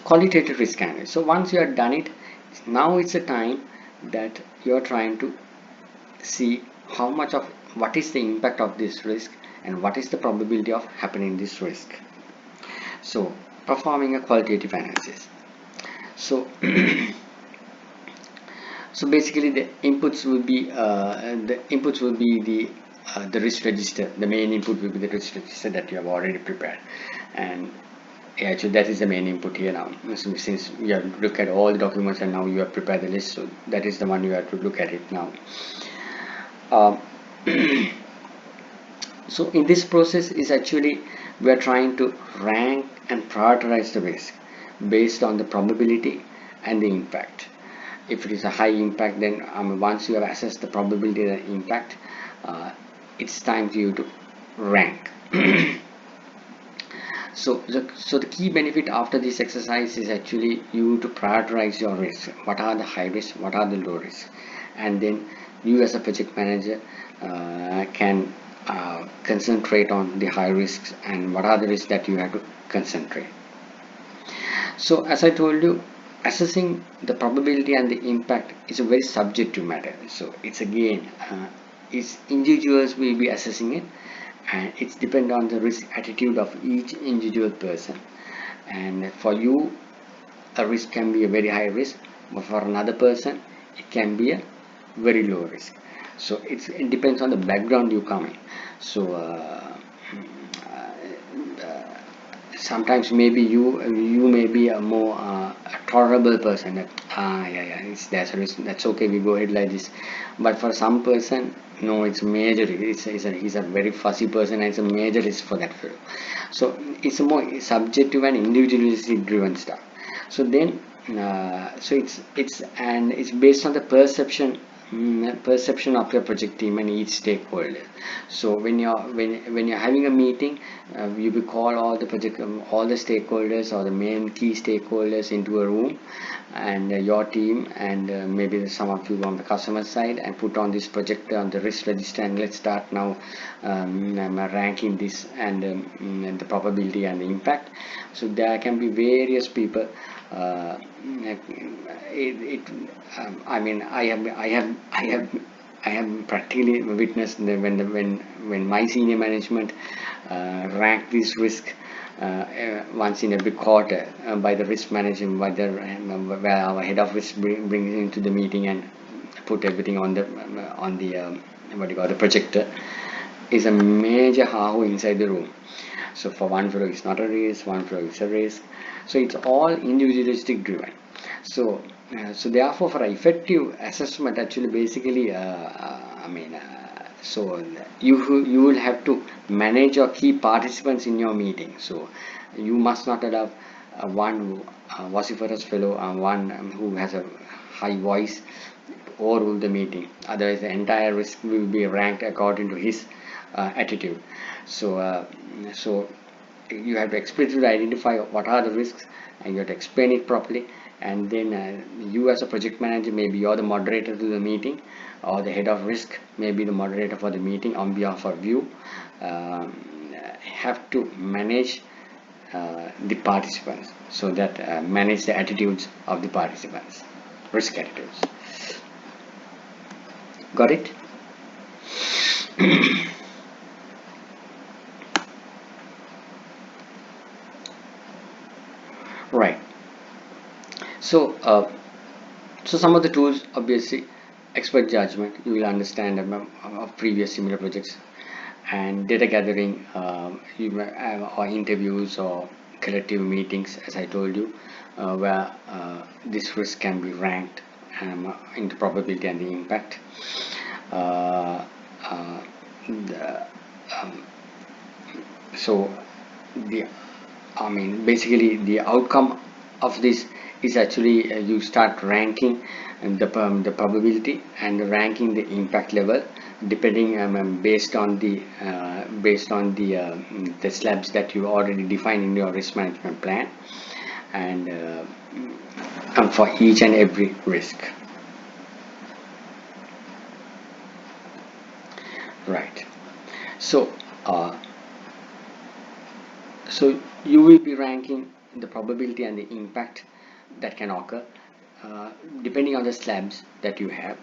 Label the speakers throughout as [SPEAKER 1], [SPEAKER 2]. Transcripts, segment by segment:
[SPEAKER 1] qualitative risk analysis. So once you have done it, now it's a time that you are trying to see how much of what is the impact of this risk and what is the probability of happening this risk. So performing a qualitative analysis. So so basically the inputs will be the risk register. The main input will be the risk register that you have already prepared, and actually that is the main input here now. So since you have looked at all the documents and now you have prepared the list, so that is the one you have to look at it now. um, so in this process is actually we are trying to rank and prioritize the risk based on the probability and the impact. If it is a high impact, then once you have assessed the probability and the impact, it's time for you to rank. So the key benefit after this exercise is actually you to prioritize your risks. What are the high risks? What are the low risks? And then you as a project manager can concentrate on the high risks and what are the risks that you have to concentrate. So as I told you, assessing the probability and the impact is a very subjective matter. So it's again, it's individuals will be assessing it, and it's depend on the risk attitude of each individual person. And for you, a risk can be a very high risk, but for another person, it can be a very low risk. So it depends on the background you come in. So sometimes maybe you may be a more tolerable person that yeah, that's a risk, that's okay, we go ahead like this. But for some person, no, it's major, he's a very fussy person and it's a major risk for that fellow. So it's a more subjective and individualistic driven stuff. So then so it's based on the perception of your project team and each stakeholder. So when you're having a meeting, you will call all the all the stakeholders or the main key stakeholders into a room, and your team and maybe some of you on the customer side, and put on this projector on the risk register, and let's start now ranking this and the probability and the impact. So there can be various people. I mean, I have practically witnessed when my senior management ranked this risk once in every quarter by the risk management, where our head of risk brings into the meeting and put everything on the what do you call, the projector. Is a major how inside the room. So for one floor it's not a risk, one floor is a risk. So it's all individualistic driven. So so therefore for effective assessment, actually basically so you will have to manage your key participants in your meeting. So you must not allow one vociferous fellow and one who has a high voice overrule the meeting. Otherwise, the entire risk will be ranked according to his attitude. So you have to explicitly identify what are the risks, and you have to explain it properly. And then you as a project manager, maybe you're the moderator to the meeting, or the head of risk, maybe the moderator for the meeting on behalf of you, have to manage the participants, so that manage the attitudes of the participants, risk attitudes. Got it? Right. So so some of the tools, obviously, expert judgment, you will understand of previous similar projects, and data gathering, or interviews or collective meetings, as I told you, where this risk can be ranked into probability and the impact. Uh, uh, the, um, so the basically the outcome of this is actually you start ranking the probability and ranking the impact level, depending based on the slabs that you already defined in your risk management plan, and for each and every risk. Right. So so you will be ranking the probability and the impact that can occur uh, depending on the slabs that you have.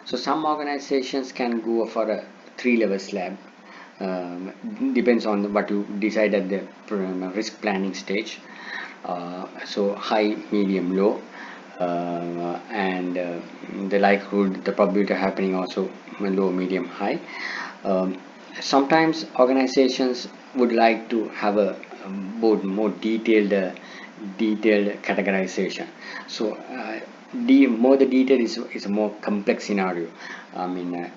[SPEAKER 1] So some organizations can go for a 3-level slab. Depends on what you decide at the risk planning stage. So high, medium, low, and the likelihood, the probability of happening also low, medium, high. Um, Sometimes organizations would like to have a more detailed categorization. So more the detail is a more complex scenario. I mean,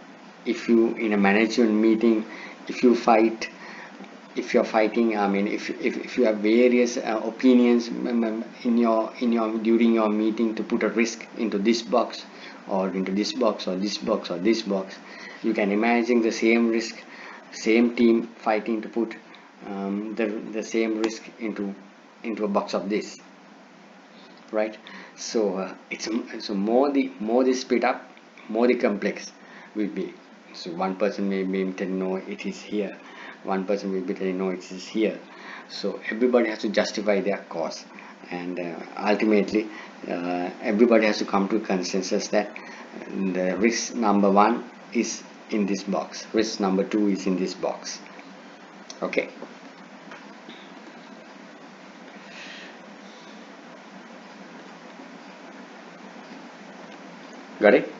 [SPEAKER 1] if you in a management meeting, if you fight if you're fighting, I mean, if you have various opinions in your during your meeting to put a risk into this box or into this box or this box or this box, you can imagine the same risk, same team fighting to put the same risk into a box of this, right? So it's so more the split up, more the complex will be. So one person may tell no, it is here. One person will be telling no, it is here. So everybody has to justify their cause, and ultimately everybody has to come to a consensus that the risk number one is in this box. Risk number two is in this box. Okay. Got it?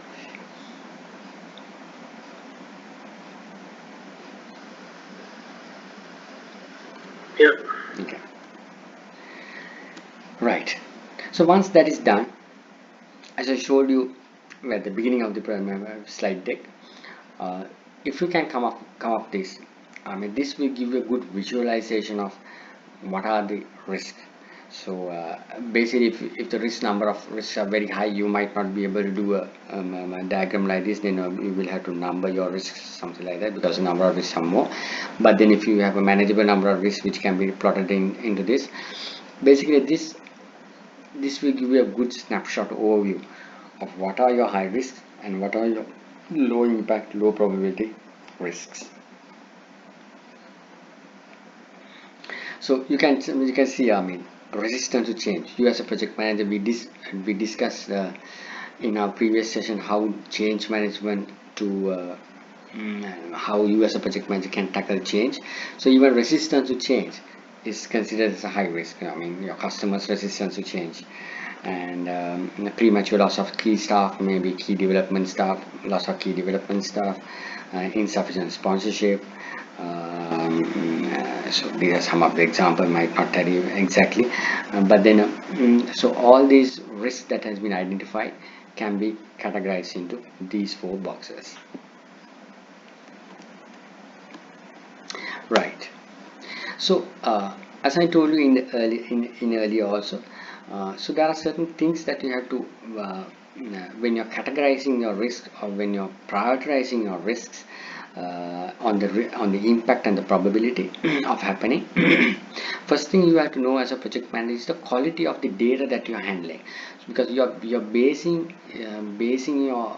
[SPEAKER 2] Yeah.
[SPEAKER 1] Okay. Right. So once that is done, as I showed you at the beginning of the slide deck, uh, if you can come up this, I mean, this will give you a good visualization of what are the risks. So basically, if the risk number of risks are very high, you might not be able to do a diagram like this. Then you will have to number your risks, something like that, because the number of risks are more. But then if you have a manageable number of risks which can be plotted into this, basically this will give you a good snapshot overview of what are your high risks and what are your low impact, low probability risks. So you can see, I mean, resistance to change. You as a project manager, we discussed in our previous session how change management to how you as a project manager can tackle change. So even resistance to change is considered as a high risk. I mean, your customers' resistance to change, and premature loss of key staff, maybe key development staff, loss of key development staff, insufficient sponsorship. So these are some of the examples, might not tell you exactly, but then so all these risks that has been identified can be categorized into these 4 boxes. Right. So as I told you in earlier also, so there are certain things that you have to when you're categorizing your risk or when you're prioritizing your risks on the impact and the probability of happening. First thing you have to know as a project manager is the quality of the data that you're handling, because you're basing your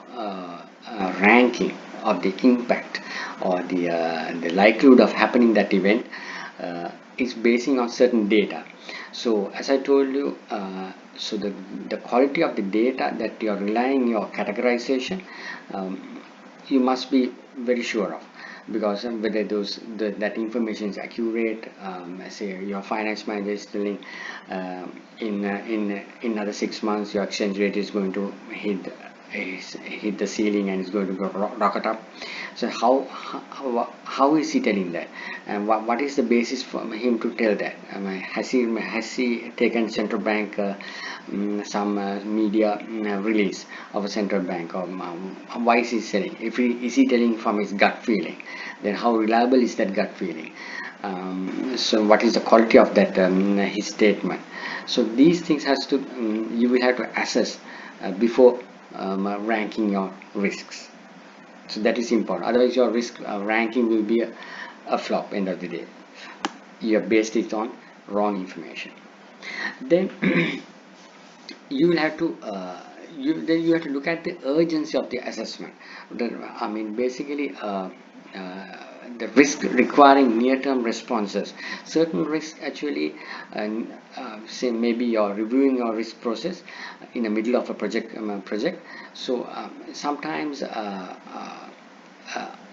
[SPEAKER 1] ranking of the impact or the likelihood of happening that event is basing on certain data. So as I told you, so the quality of the data that you are relying your categorization, you must be very sure of, because whether that information is accurate. Say your finance manager is telling in another 6 months your exchange rate is going to hit the ceiling and is going to go rocket up. So how is he telling that, and what is the basis for him to tell that? Has he taken central bank some media release of a central bank, or why is he selling? If he is he telling from his gut feeling, then how reliable is that gut feeling? So what is the quality of that his statement? So these things has to you will have to assess before ranking your risks. So that is important. Otherwise, your risk ranking will be a flop. End of the day, you have based it on wrong information. Then you will have to you have to look at the urgency of the assessment. I mean, basically, the risk requiring near-term responses. Certain risks actually, say maybe you're reviewing your risk process in the middle of a project. So sometimes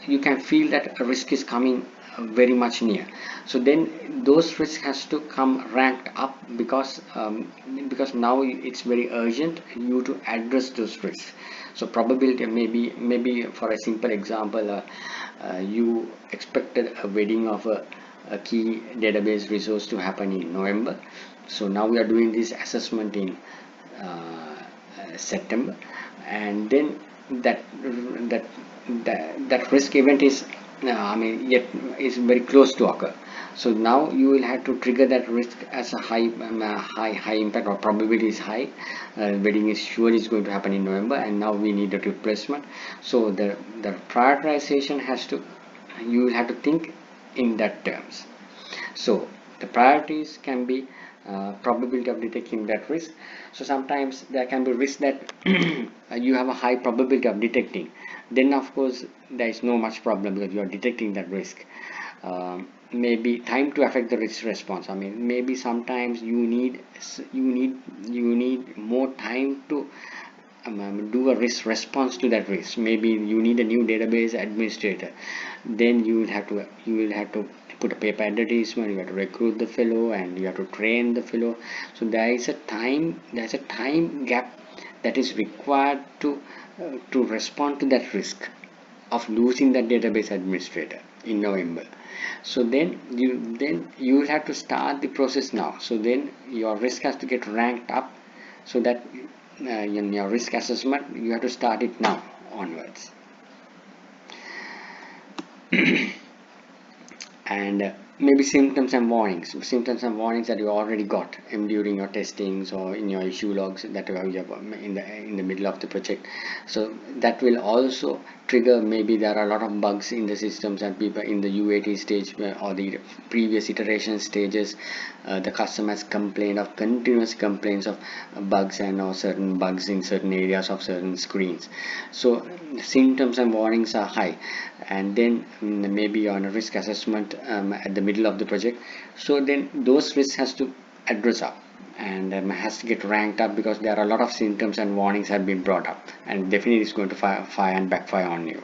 [SPEAKER 1] you can feel that a risk is coming very much near. So then those risks has to come ranked up because now it's very urgent you to address those risks. So probability, maybe for a simple example, you expected a wedding of a key database resource to happen in November. So now we are doing this assessment in September, and then that that that risk event is yet is very close to occur. So now you will have to trigger that risk as a high impact, or probability is high. Wedding is sure is going to happen in November, and now we need a replacement. So the prioritization has to, you will have to think in that terms. So the priorities can be probability of detecting that risk. So sometimes there can be risk that you have a high probability of detecting. Then of course there is no much problem because you are detecting that risk. Maybe time to affect the risk response. Maybe sometimes you need more time to do a risk response to that risk. Maybe you need a new database administrator. Then you will have to put a paper advertisement. You have to recruit the fellow and you have to train the fellow. So there's a time gap that is required to respond to that risk of losing that database administrator in November. So then you will have to start the process now. So then your risk has to get ranked up, so that in your risk assessment you have to start it now onwards. And maybe symptoms and warnings that you already got during your testings or in your issue logs that you have in the middle of the project. So that will also trigger, maybe there are a lot of bugs in the systems and people in the UAT stage or the previous iteration stages. The customers complain of continuous complaints of bugs and or certain bugs in certain areas of certain screens. So symptoms and warnings are high, and then maybe on a risk assessment at the middle of the project. So then those risks has to address up, and has to get ranked up because there are a lot of symptoms and warnings have been brought up, and definitely it's going to fire and backfire on you.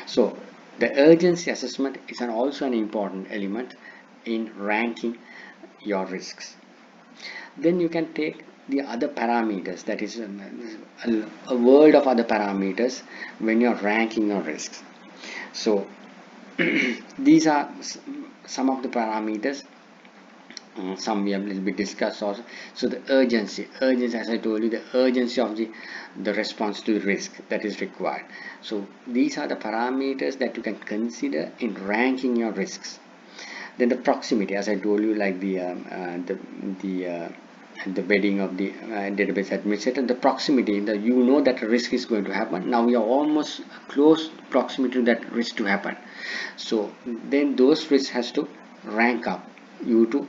[SPEAKER 1] So the urgency assessment is also an important element in ranking your risks. Then you can take the other parameters, that is a world of other parameters when you're ranking your risks. So these are some of the parameters. Some we have a little bit discussed also. So the urgency, as I told you, the urgency of the response to the risk that is required. So these are the parameters that you can consider in ranking your risks. Then the proximity, as I told you, like the wedding of the database administrator, the proximity, you know that a risk is going to happen. Now we are almost close proximity to that risk to happen. So then those risks has to rank up you to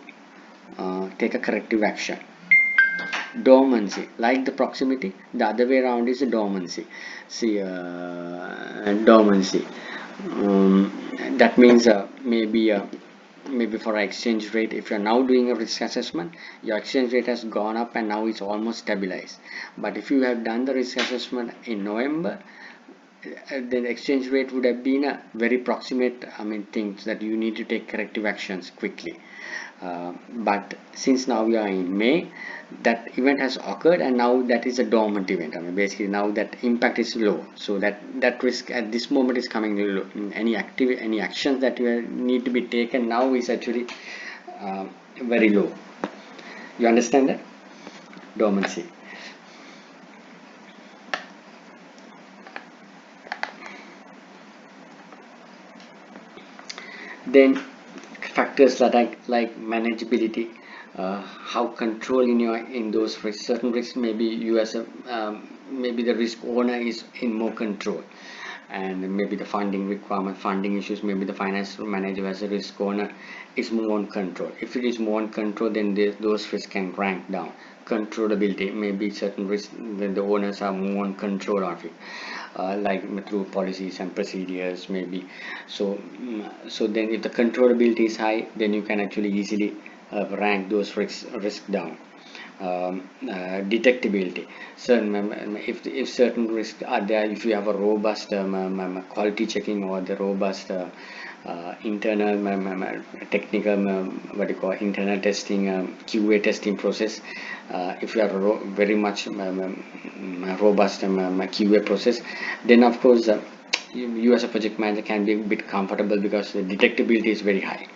[SPEAKER 1] take a corrective action. Dormancy, like the proximity, the other way around is the dormancy. See, dormancy, that means maybe for exchange rate, if you're now doing a risk assessment, your exchange rate has gone up and now it's almost stabilized. But if you have done the risk assessment in November, then exchange rate would have been a very proximate things that you need to take corrective actions quickly. But since now we are in May, that event has occurred and now that is a dormant event. Basically now that impact is low, so that risk at this moment is coming low. Any actions that need to be taken now is actually very low. You understand that? Dormancy. Then factors that like manageability, how control in those risks. Certain risks, maybe you as a maybe the risk owner is in more control, and maybe the funding issues, maybe the financial manager as a risk owner is more on control. If it is more on control, then those risks can rank down. Controllability, maybe certain risks, then the owners are more on control of it. like through policies and procedures maybe. So then if the controllability is high, then you can actually easily rank those risk down. Detectability. So if certain risks are there, if you have a robust quality checking or the robust internal technical what do you call internal testing, QA testing process, if you have a very much robust QA process, then of course you as a project manager can be a bit comfortable because the detectability is very high,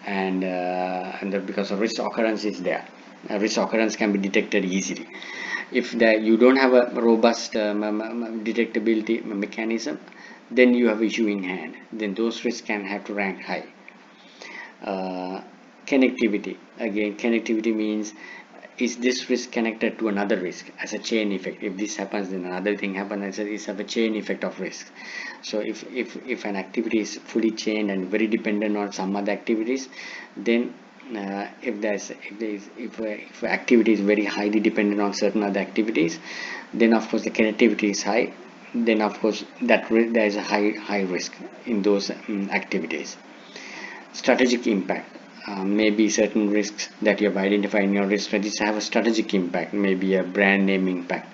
[SPEAKER 1] and because of risk occurrence is there. Risk occurrence can be detected easily. If you don't have a robust detectability mechanism, then you have issue in hand. Then those risks can have to rank high. uh, Connectivity, again, connectivity means, is this risk connected to another risk as a chain effect? If this happens, then another thing happens. It's a chain effect of risk. So if an activity is fully chained and very dependent on some other activities, then if activity is very highly dependent on certain other activities, then of course the connectivity is high. Then of course there is a high risk in those activities. Strategic impact. Maybe certain risks that you have identified in your risk register have a strategic impact, maybe a brand name impact,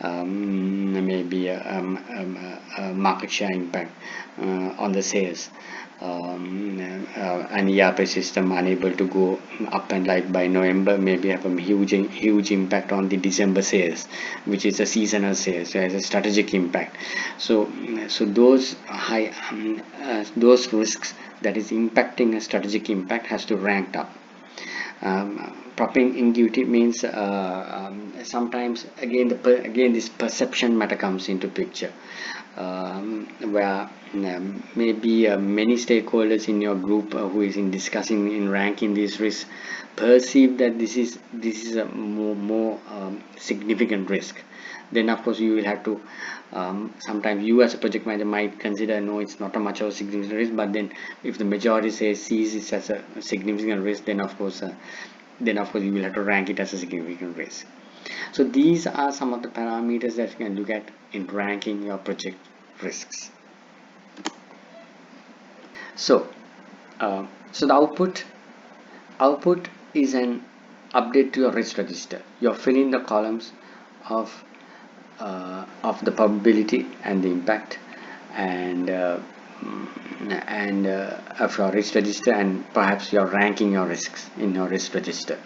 [SPEAKER 1] maybe a market share impact on the sales. An ERP system unable to go up and live by November maybe have a huge impact on the December sales, which is a seasonal sales. So it has a strategic impact. So those risks that is impacting a strategic impact has to rank up. Propinquity means sometimes again again this perception matter comes into picture, where maybe many stakeholders in your group who is in discussing in ranking these risks perceive that this is a more significant risk. Then of course you will have to, sometimes you as a project manager might consider, no, it's not a much of a significant risk, but then if the majority sees it as a significant risk, then of course you will have to rank it as a significant risk. So these are some of the parameters that you can look at in ranking your project risks. So so the output is an update to your risk register. You're filling the columns of the probability and the impact, and of your risk register, and perhaps you're ranking your risks in your risk register.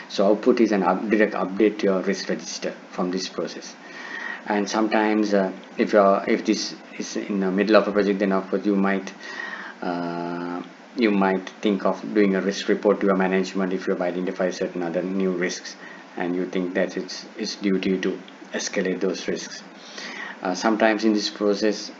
[SPEAKER 1] So output is an direct update to your risk register from this process. And sometimes if this is in the middle of a project, then of course you might think of doing a risk report to your management if you have identified certain other new risks, and you think that it's duty to escalate those risks. Sometimes in this process,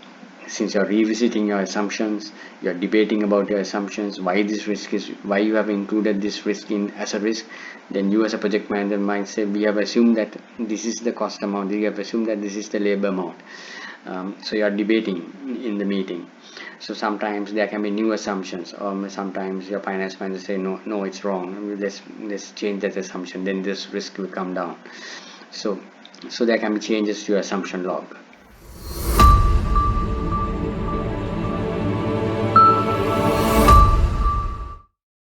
[SPEAKER 1] since you're revisiting your assumptions, you're debating about your assumptions, why you have included this risk in as a risk, then you as a project manager might say, we have assumed that this is the cost amount, we have assumed that this is the labor amount. So you're debating in the meeting. So sometimes there can be new assumptions, or sometimes your finance manager say, no, it's wrong, let's change that assumption, then this risk will come down. So there can be changes to your assumption log.